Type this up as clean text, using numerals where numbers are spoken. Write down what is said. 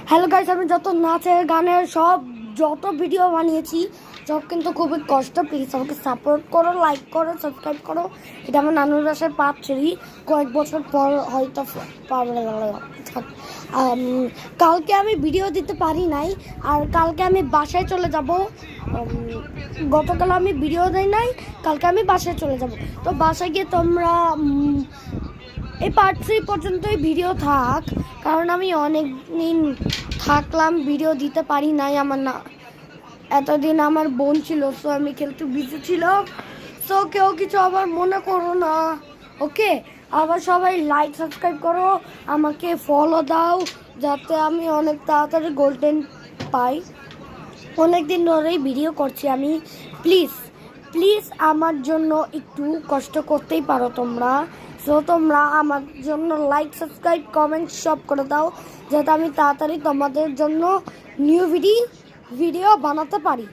Hello guys, আমি যত নাচের গানের যত ভিডিও বানিয়েছি সব কিন্তু খুবই কষ্ট। প্লিজ আমাকে সাপোর্ট করো, লাইক করো, সাবস্ক্রাইব করো। এটা আমার নানুর বাসায় পাচ্ছি, কয়েক বছর পর হয়তো পাবে। কালকে আমি ভিডিও দিতে পারি নাই, আর কালকে আমি বাসায় চলে যাব। গতকাল আমি ভিডিও দেই নাই, কালকে আমি বাসায় চলে যাব। তো বাসায় গিয়ে তোমরা এই পার্ট 3 পর্যন্তই ভিডিও থাক, কারণ আমি অনেক দিন থাকলাম, ভিডিও দিতে পারি নাই। আমার না এতদিন আমার বোন ছিল, সো আমি একটু বিজি ছিল। সো কেউ কিছু আবার মনে করো না, ওকে? আবার সবাই লাইক সাবস্ক্রাইব করো, আমাকে ফলো দাও, যাতে আমি অনেক তাড়াতাড়ি গোল্ডেন পাই। অনেক দিন ধরেই ভিডিও করছি আমি। প্লিজ প্লিজ আমার জন্য একটু কষ্ট করতেই পারো তোমরা। সো তোমরা আমার জন্য লাইক সাবস্ক্রাইব কমেন্ট সব করে দাও, যাতে আমি তাড়াতাড়ি তোমাদের জন্য নিউ ভিডিও বানাতে পারি।